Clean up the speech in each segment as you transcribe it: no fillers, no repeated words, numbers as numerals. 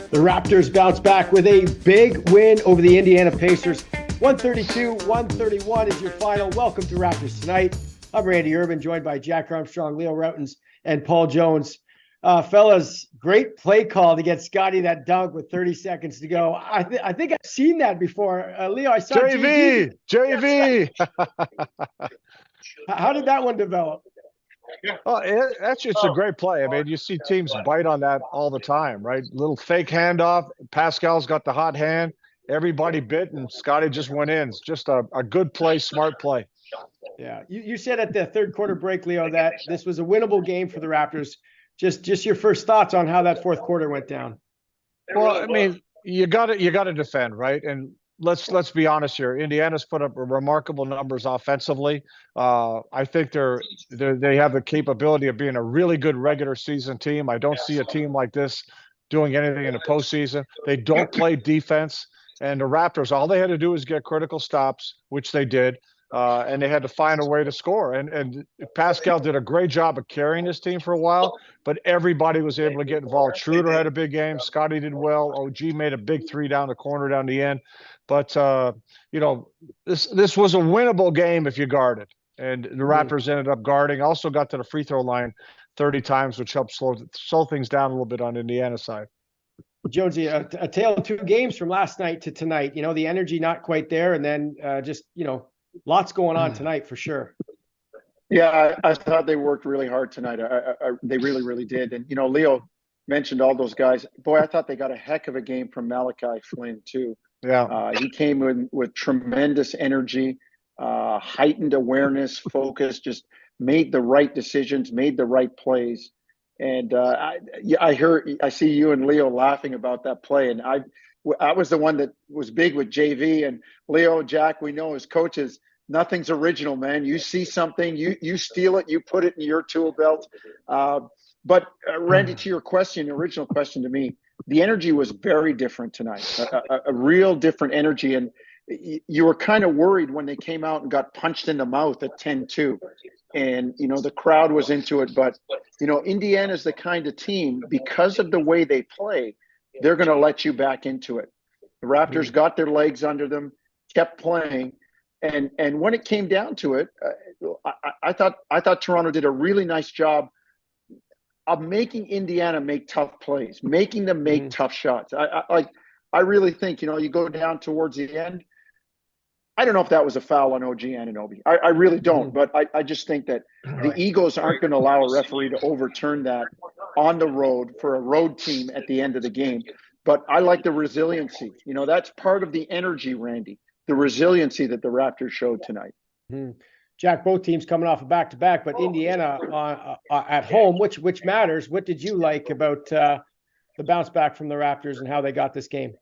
The Raptors bounce back with a big win over the Indiana Pacers. 132-131 is your final. Welcome to Raptors Tonight. I'm Randy Urban, joined by Jack Armstrong, Leo Rautins, and Paul Jones. Fellas, great play call to get Scotty that dunk with 30 seconds to go. I think I've seen that before. Leo, I saw JV. How did that one develop? Oh, it's a great play. I mean, you see teams bite on that all the time, right? Little fake handoff. Pascal's got the hot hand. Everybody bit, and Scotty just went in. It's just a good play, smart play. Yeah, you said at the third quarter break, Leo, that this was a winnable game for the Raptors. Just your first thoughts on how that fourth quarter went down. Well, I mean, you got to defend, right? And let's be honest here. Indiana's put up remarkable numbers offensively. I think they have the capability of being a really good regular season team. I don't see a team like this doing anything in the postseason. They don't play defense, and the Raptors, all they had to do was get critical stops, which they did. And they had to find a way to score. And Pascal did a great job of carrying this team for a while, but everybody was able to get involved. Schroeder had a big game. Scotty did well. OG made a big three down the corner down the end. But, this was a winnable game if you guarded. And the Raptors ended up guarding. Also got to the free throw line 30 times, which helped slow things down a little bit on Indiana's side. Jonesy, a tale of two games from last night to tonight. The energy not quite there, and then lots going on tonight for sure. Yeah, I thought they worked really hard tonight. They really, really did. And, Leo mentioned all those guys. Boy, I thought they got a heck of a game from Malachi Flynn, too. Yeah. He came in with tremendous energy, heightened awareness, focus, just made the right decisions, made the right plays. And I see you and Leo laughing about that play. And I was the one that was big with JV, and Leo, Jack, we know as coaches, nothing's original, man. You see something, you steal it, you put it in your tool belt. But Randy, to your question, original question to me, the energy was very different tonight, a real different energy. And you were kind of worried when they came out and got punched in the mouth at 10-2. And, the crowd was into it. But, Indiana's the kind of team, because of the way they play, they're going to let you back into it. The Raptors got their legs under them, kept playing. And when it came down to it, I thought Toronto did a really nice job of making Indiana make tough plays, making them make tough shots. I really think, you go down towards the end. I don't know if that was a foul on OG Anunoby. I really don't, but I just think that the Eagles aren't going to allow a referee to overturn that on the road for a road team at the end of the game. But I like the resiliency. That's part of the energy, Randy, the resiliency that the Raptors showed tonight. Jack, both teams coming off a back-to-back, but Indiana at home, which matters. What did you like about the bounce back from the Raptors and how they got this game?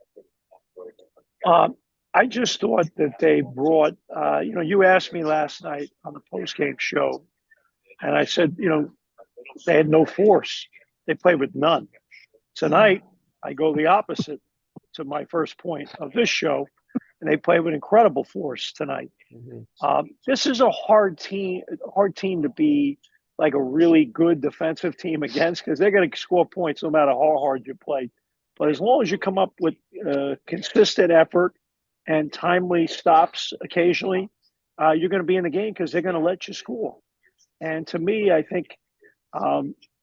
I just thought that they brought, you asked me last night on the post-game show, and I said, they had no force. They played with none. Tonight, I go the opposite to my first point of this show, and they played with incredible force tonight. This is a hard team to be like a really good defensive team against, because they're going to score points no matter how hard you play. But as long as you come up with consistent effort and timely stops occasionally, you're going to be in the game because they're going to let you score. And to me, I think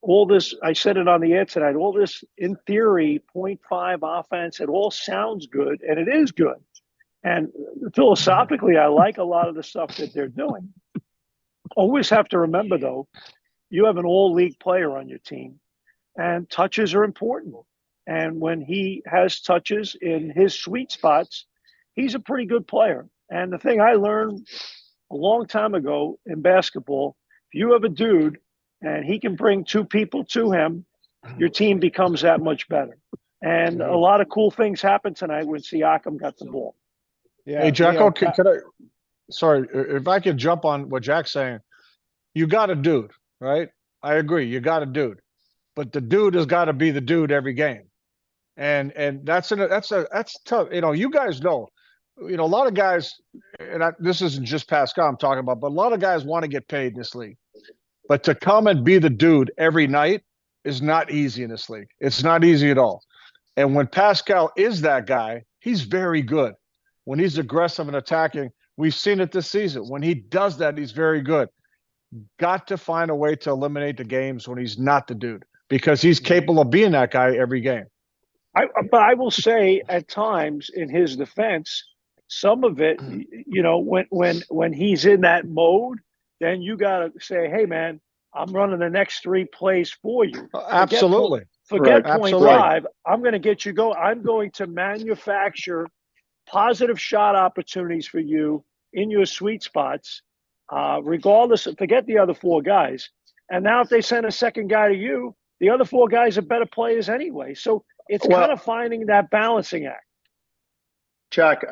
all this, I said it on the air tonight, all this, in theory, 0.5 offense, it all sounds good, and it is good. And philosophically, I like a lot of the stuff that they're doing. Always have to remember, though, you have an all-league player on your team, and touches are important. And when he has touches in his sweet spots, he's a pretty good player. And the thing I learned a long time ago in basketball, if you have a dude and he can bring two people to him, your team becomes that much better. And a lot of cool things happened tonight when Siakam got the ball. Yeah. Hey, Jacko, could I – sorry, if I could jump on what Jack's saying. You got a dude, right? I agree. You got a dude. But the dude has got to be the dude every game. And that's tough. You guys know. A lot of guys, and this isn't just Pascal I'm talking about, but a lot of guys want to get paid in this league. But to come and be the dude every night is not easy in this league. It's not easy at all. And when Pascal is that guy, he's very good. When he's aggressive and attacking, we've seen it this season. When he does that, he's very good. Got to find a way to eliminate the games when he's not the dude, because he's capable of being that guy every game. But I will say, at times, in his defense, some of it, when he's in that mode, then you got to say, hey, man, I'm running the next 3 plays for you. Absolutely. Forget Right. point Absolutely. 5. I'm going to get you going. I'm going to manufacture positive shot opportunities for you in your sweet spots, regardless of, forget the other 4 guys. And now if they send a second guy to you, the other 4 guys are better players anyway. So it's kind of finding that balancing act. Jack,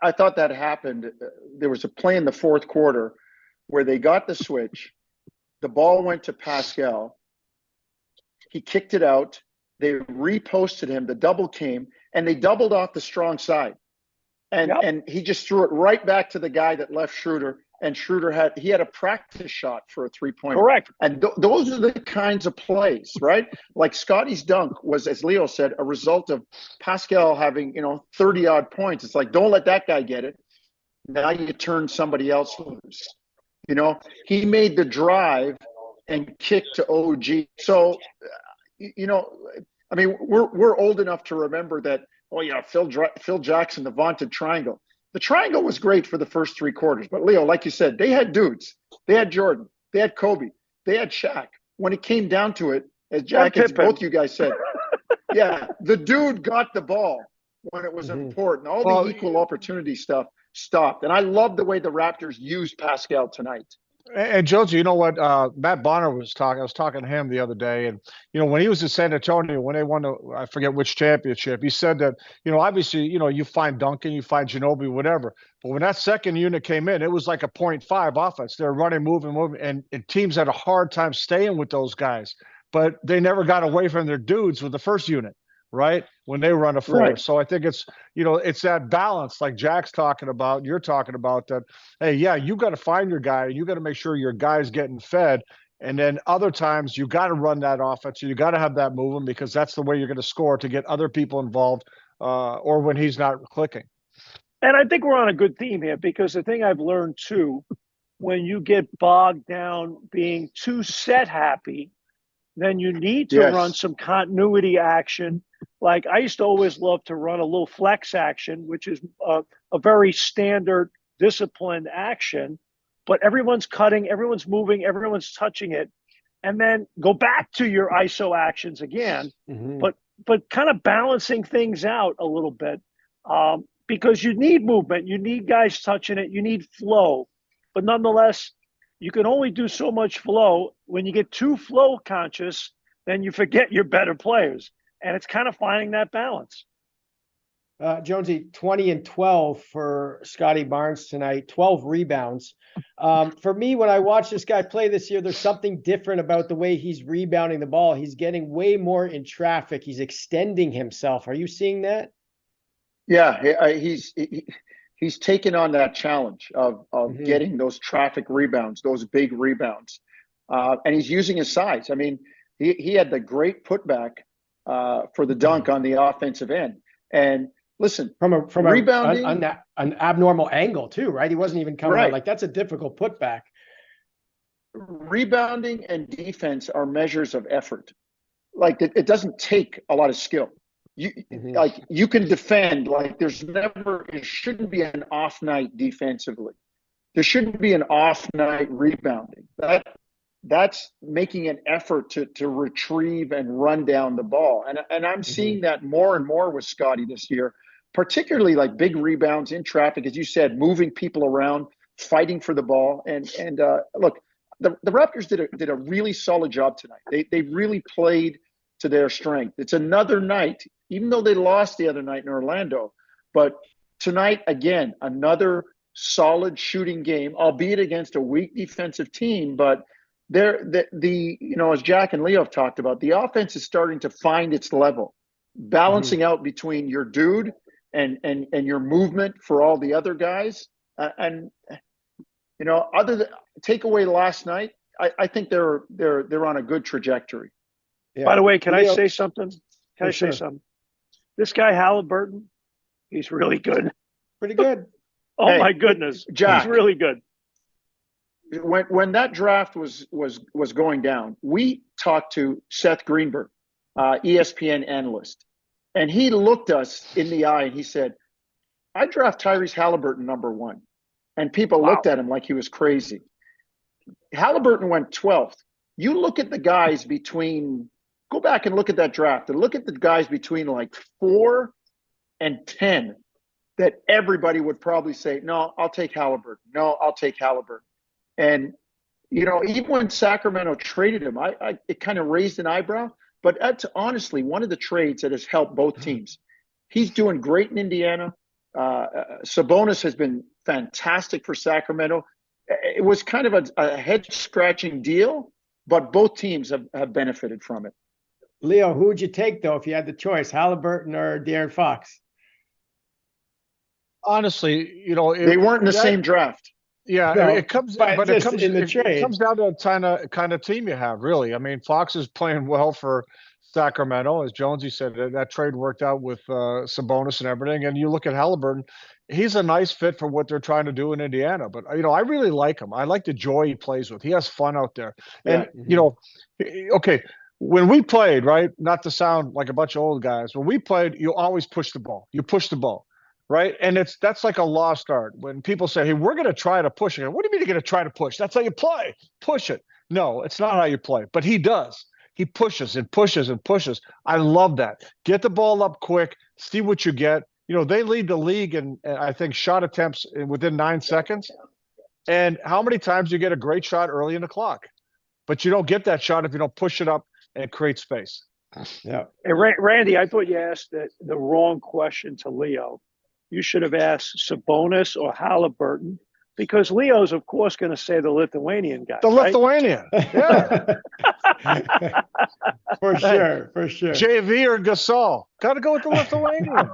I thought that happened. There was a play in the fourth quarter where they got the switch. The ball went to Pascal. He kicked it out. They reposted him. The double came, and they doubled off the strong side. And he just threw it right back to the guy that left Schroeder. And Schroeder had a practice shot for a 3-pointer. Correct. And those are the kinds of plays, right? Like Scotty's dunk was, as Leo said, a result of Pascal having 30-odd points. It's like, don't let that guy get it. Now you turn somebody else loose. He made the drive and kicked to OG. So, I mean, we're old enough to remember that. Oh yeah, Phil Jackson, the vaunted triangle. The triangle was great for the first 3 quarters, but Leo, like you said, they had dudes. They had Jordan. They had Kobe. They had Shaq. When it came down to it, as Jack, as both you guys said, yeah, the dude got the ball when it was important. All the equal opportunity stuff stopped, and I love the way the Raptors used Pascal tonight. And Josie, you know what? Matt Bonner was talking. I was talking to him the other day, and when he was in San Antonio, when they won I forget which championship, he said that obviously you find Duncan, you find Ginobili, whatever, but when that second unit came in, it was like a 0.5 offense. They're running, moving, and teams had a hard time staying with those guys, but they never got away from their dudes with the first unit. Right when they run a floor. Right. So I think it's it's that balance like Jack's talking about, you're talking about, that hey, yeah, you got to find your guy, you got to make sure your guy's getting fed, and then other times you got to run that offense, you got to have that movement, because that's the way you're going to score, to get other people involved, or when he's not clicking. And I think we're on a good theme here, because the thing I've learned too, when you get bogged down being too set happy, then you need to run some continuity action. Like I used to always love to run a little flex action, which is a very standard disciplined action, but everyone's cutting, everyone's moving, everyone's touching it, and then go back to your ISO actions again, but kind of balancing things out a little bit, because you need movement, you need guys touching it, you need flow, but nonetheless, you can only do so much flow. When you get too flow conscious, then you forget you're better players. And it's kind of finding that balance. Jonesy, 20 and 12 for Scotty Barnes tonight, 12 rebounds. For me, when I watch this guy play this year, there's something different about the way he's rebounding the ball. He's getting way more in traffic. He's extending himself. Are you seeing that? Yeah, he's taken on that challenge of getting those traffic rebounds, those big rebounds. And he's using his size. I mean, he had the great putback for the dunk on the offensive end. And listen, from rebounding, an abnormal angle too, right? He wasn't even coming out. Like, that's a difficult putback. Rebounding and defense are measures of effort. Like it doesn't take a lot of skill. Like you can defend, like it shouldn't be an off night defensively. There shouldn't be an off night rebounding. That's making an effort to retrieve and run down the ball. And I'm seeing that more and more with Scotty this year, particularly like big rebounds in traffic, as you said, moving people around, fighting for the ball. And look, the Raptors did a really solid job tonight. They really played to their strength. It's another night, even though they lost the other night in Orlando, but tonight, again, another solid shooting game, albeit against a weak defensive team. But as Jack and Leo have talked about, the offense is starting to find its level, balancing out between your dude and your movement for all the other guys. Other than take away last night, I think they're on a good trajectory. Yeah. By the way, can I say something? Can I say something? This guy Haliburton, he's really good. Pretty good. Oh Hey, my goodness, Jack. he's really good. When that draft was going down, we talked to Seth Greenberg, ESPN analyst, and he looked us in the eye and he said, "I draft Tyrese Haliburton number 1," and people looked at him like he was crazy. Haliburton went 12th. You look at the guys between. Go back and look at that draft and look at the guys between like 4 and 10 that everybody would probably say, "No, I'll take Haliburton. No, I'll take Haliburton." And, even when Sacramento traded him, it kind of raised an eyebrow. But that's honestly one of the trades that has helped both teams. He's doing great in Indiana. Sabonis has been fantastic for Sacramento. It was kind of a head-scratching deal, but both teams have benefited from it. Leo, who would you take, though, if you had the choice, Haliburton or De'Aaron Fox? Honestly, They weren't in the same draft. Yeah, No, it comes but it just in the trade. It comes down to the kind of team you have, really. I mean, Fox is playing well for Sacramento, as Jonesy said. That trade worked out with Sabonis and everything. And you look at Haliburton, he's a nice fit for what they're trying to do in Indiana. But I really like him. I like the joy he plays with. He has fun out there. And okay, when we played, right? Not to sound like a bunch of old guys, when we played, you always push the ball. You push the ball. Right. And that's like a lost art. When people say, "Hey, we're going to try to push it." What do you mean you're going to try to push? That's how you play. Push it. No, it's not how you play. But he does. He pushes and pushes and pushes. I love that. Get the ball up quick. See what you get. They lead the league in, I think, shot attempts within 9 seconds. And how many times you get a great shot early in the clock? But you don't get that shot if you don't push it up and create space. Yeah. Hey, Randy, I thought you asked the wrong question to Leo. You should have asked Sabonis or Haliburton, because Leo's, of course, going to say the Lithuanian guy. The right? Lithuanian. Yeah. For sure. JV or Gasol. Got to go with the Lithuanian.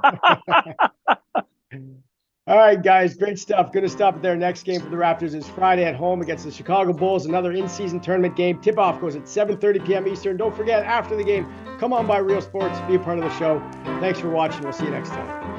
All right, guys, great stuff. Going to stop it there. Next game for the Raptors is Friday at home against the Chicago Bulls, another in-season tournament game. Tip-off goes at 7:30 p.m. Eastern. Don't forget, after the game, come on by Real Sports, be a part of the show. Thanks for watching. We'll see you next time.